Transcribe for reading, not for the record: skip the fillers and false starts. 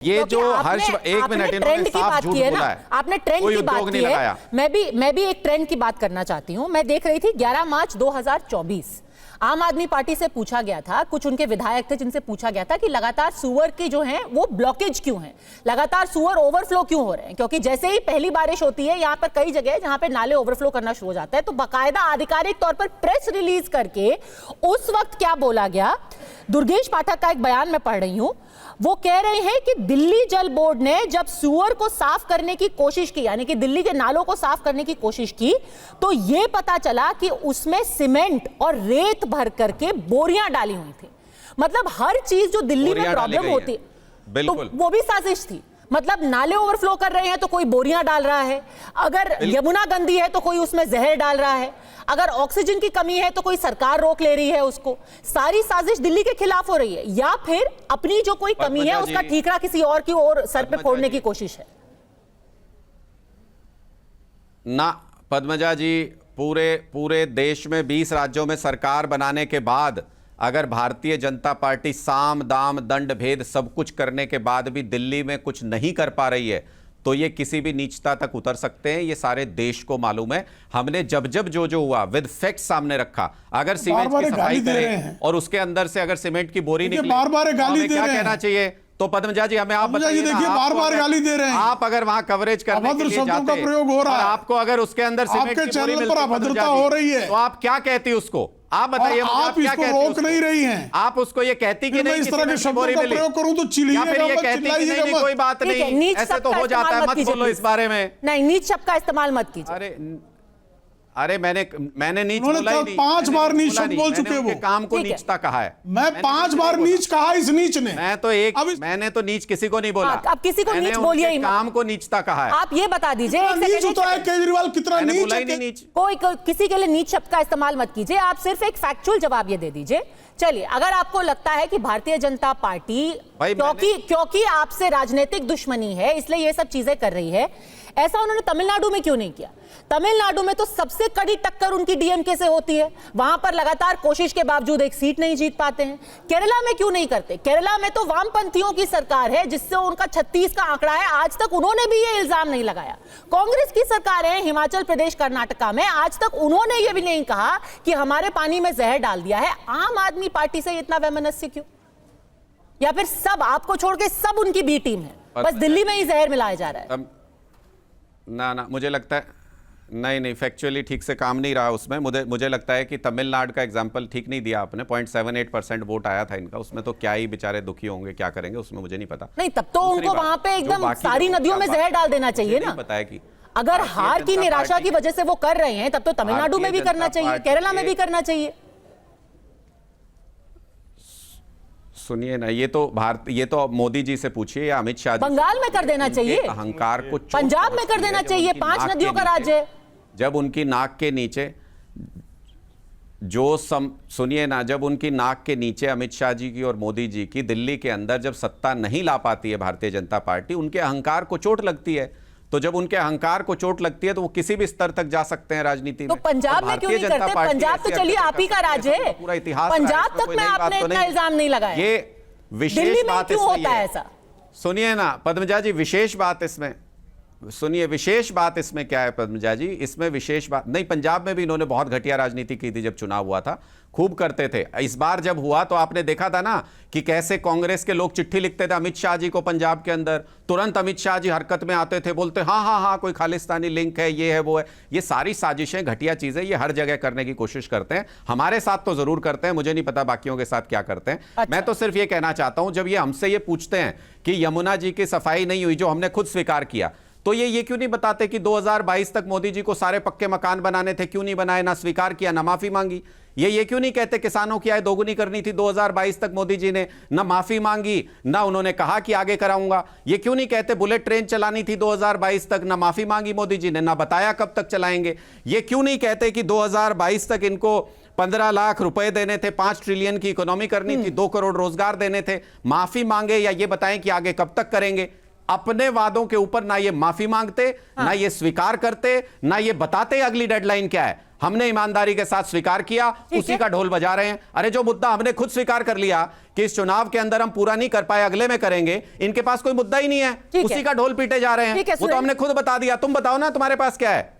ये जो हर्ष एक मिनट इन्होंने साफ झूठ बोला है। आपने ट्रेंड की बात की है, मैं भी एक ट्रेंड की बात करना चाहती हूं। मैं देख रही थी 11 मार्च 2024 आम आदमी पार्टी से पूछा गया था, कुछ उनके विधायक थे जिनसे पूछा गया था कि लगातार सुअर की जो है वो ब्लॉकेज क्यों है, लगातार सुअर ओवरफ्लो क्यों हो रहे हैं। क्योंकि जैसे ही पहली बारिश होती है यहाँ पर कई जगह जहां पे नाले ओवरफ्लो करना शुरू हो जाता है, तो बाकायदा आधिकारिक तौर पर प्रेस रिलीज करके उस वक्त क्या बोला गया, दुर्गेश पाठक का एक बयान मैं पढ़ रही हूं। वो कह रहे हैं कि दिल्ली जल बोर्ड ने जब सुअर को साफ करने की कोशिश की, यानी कि दिल्ली के नालों को साफ करने की कोशिश की, तो यह पता चला कि उसमें सीमेंट और रेत भर करके बोरियां डाली हुई थी। मतलब हर चीज जो दिल्ली में प्रॉब्लम होती है, तो वो भी साजिश थी। मतलब नाले ओवरफ्लो कर रहे हैं तो कोई बोरियां डाल रहा है, अगर यमुना गंदी है तो कोई उसमें जहर डाल रहा है, अगर ऑक्सीजन की कमी है तो कोई सरकार रोक ले रही है उसको। सारी साजिश दिल्ली के खिलाफ हो रही है, या फिर अपनी जो कोई कमी है उसका ठीकरा किसी और की ओर सर पे फोड़ने की कोशिश है। ना पद्मजा जी, पूरे देश में 20 राज्यों में सरकार बनाने के बाद अगर भारतीय जनता पार्टी साम दाम दंड भेद सब कुछ करने के बाद भी दिल्ली में कुछ नहीं कर पा रही है, तो ये किसी भी नीचता तक उतर सकते हैं। ये सारे देश को मालूम है। हमने जब जो हुआ विद फैक्ट सामने रखा। अगर सीमेंट की सफाई करें और उसके अंदर से अगर सीमेंट की बोरी निकले, बार-बार गाली दे रहे हैं, क्या कहना चाहिए? तो पद्मजा जी हमें आप बताइए, देखिए बार-बार गाली दे रहे हैं। आप अगर वहां कवरेज करने के लिए जाते का प्रयोग हो रहा है, आपको अगर उसके अंदर सीमेंट की बोरी मिलती है, अभद्रता हो रही है, तो आप क्या कहती उसको? आप बताइए, आप इसको रोक नहीं रही हैं। आप उसको ये कहती कि नहीं, इस तरह के शब्दों का प्रयोग करूं तो चिल्लाइएगा, या फिर ये कहती कि नहीं कोई बात नहीं, ऐसे तो हो जाता है, मत बोलो इस बारे में। नहीं, नीच शब्द का इस्तेमाल मत कीजिए। अरे मैंने नीच बोला ही नहीं। 5 बार नीच शब्द बोल चुके वो। काम को नीचता कहा है। मैं 5 बार नीच कहा इस नीच ने। मैंने तो नीच किसी को नहीं बोला। अब किसी को नीच बोलिए ही मत। काम को नीचता कहा है। आप ये बता दीजिए, नीच होता है केजरीवाल कितना नीच है? कोई किसी के लिए नीच शब्द का इस्तेमाल मत कीजिए। आप सिर्फ एक फैक्चुअल जवाब ये दे दीजिए। चलिए, अगर आपको लगता है कि भारतीय जनता पार्टी क्योंकि आपसे राजनीतिक दुश्मनी है इसलिए ये सब चीजें कर रही है, ऐसा उन्होंने तमिलनाडु में क्यों नहीं किया? तमिलनाडु में तो सबसे कड़ी टक्कर उनकी डीएमके से होती है, वहां पर लगातार कोशिश के बावजूद एक सीट नहीं जीत पाते हैं। केरला में क्यों नहीं करते? केरला में तो वामपंथियों की सरकार है जिससे उनका 36 का आंकड़ा है, आज तक उन्होंने भी ये इल्जाम नहीं लगाया। कांग्रेस की सरकार है हिमाचल प्रदेश कर्नाटका में, आज तक उन्होंने ये भी नहीं कहा कि हमारे पानी में जहर डाल दिया है। आम आदमी पार्टी से इतना वैमनस्य क्यों? या फिर सब आपको छोड़ के सब उनकी बी टीम है, बस दिल्ली में ही जहर मिलाया जा रहा है? ना मुझे लगता है नहीं, फैक्चुअली ठीक से काम नहीं रहा उसमें। मुझे लगता है कि तमिलनाडु का एग्जांपल ठीक नहीं दिया आपने। 0.78% वोट आया था इनका, उसमें तो क्या ही बेचारे दुखी होंगे, क्या करेंगे उसमें मुझे नहीं पता। नहीं, तब तो उनको वहां पे एकदम सारी नदियों में जहर डाल देना चाहिए ना। पता है कि अगर हार की निराशा की वजह से वो कर रहे हैं, तब तो तमिलनाडु में भी करना चाहिए, केरला में भी करना चाहिए। सुनिए ना, ये तो मोदी जी से पूछिए या अमित शाह जी। बंगाल में कर देना चाहिए, अहंकार को पंजाब में कर देना चाहिए, 5 नदियों का राज्य है। जब उनकी नाक के नीचे सुनिए ना, जब उनकी नाक के नीचे अमित शाह जी की और मोदी जी की दिल्ली के अंदर जब सत्ता नहीं ला पाती है भारतीय जनता पार्टी, उनके अहंकार को चोट लगती है। तो जब उनके अहंकार को चोट लगती है तो वो किसी भी स्तर तक जा सकते हैं राजनीति में। तो पंजाब में क्यों नहीं करते? पंजाब तो चलिए आप ही का राज्य है, पूरा इतिहास पंजाब तक में आपने इतना इल्जाम नहीं लगाया। ये विशेष बात क्यों होता है ऐसा? सुनिए ना पद्मजा जी, विशेष बात इसमें सुनिए, विशेष बात इसमें क्या है पद्मजा जी? इसमें विशेष बात नहीं, पंजाब में भी इन्होंने बहुत घटिया राजनीति की थी जब चुनाव हुआ था, खूब करते थे। इस बार जब हुआ तो आपने देखा था ना कि कैसे कांग्रेस के लोग चिट्ठी लिखते थे अमित शाह जी को पंजाब के अंदर, तुरंत अमित शाह जी हरकत में आते थे, बोलते हाँ कोई खालिस्तानी लिंक है, ये है वो है। ये सारी साजिशें, घटिया चीजें ये हर जगह करने की कोशिश करते हैं। हमारे साथ तो जरूर करते हैं, मुझे नहीं पता बाकियों के साथ क्या करते हैं। अच्छा। मैं तो सिर्फ ये कहना चाहता हूं, जब ये हमसे ये पूछते हैं कि यमुना जी की सफाई नहीं हुई, जो हमने खुद स्वीकार किया, तो ये क्यों नहीं बताते कि 2022 तक मोदी जी को सारे पक्के मकान बनाने थे, क्यों नहीं बनाए? ना स्वीकार किया, ना माफी मांगी। ये क्यों नहीं कहते किसानों की आय दोगुनी करनी थी 2022 तक मोदी जी ने, ना माफी मांगी, ना उन्होंने कहा कि आगे कराऊंगा। ये क्यों नहीं कहते बुलेट ट्रेन चलानी थी 2022 तक, ना माफी मांगी मोदी जी ने, ना बताया कब तक चलाएंगे। ये क्यों नहीं कहते कि 2022 तक इनको 15 लाख रुपए देने थे, 5 ट्रिलियन की इकोनॉमी करनी थी, 2 करोड़ रोजगार देने थे, माफी मांगे या ये बताएं कि आगे कब तक करेंगे? अपने वादों के ऊपर ना ये माफी मांगते, ना ये स्वीकार करते, ना ये बताते अगली डेडलाइन क्या है। हमने ईमानदारी के साथ स्वीकार किया, उसी का ढोल बजा रहे हैं। अरे जो मुद्दा हमने खुद स्वीकार कर लिया कि इस चुनाव के अंदर हम पूरा नहीं कर पाए, अगले में करेंगे, इनके पास कोई मुद्दा ही नहीं है, उसी का ढोल पीटे जा रहे हैं। वो तो हमने खुद बता दिया, तुम बताओ ना तुम्हारे पास क्या है।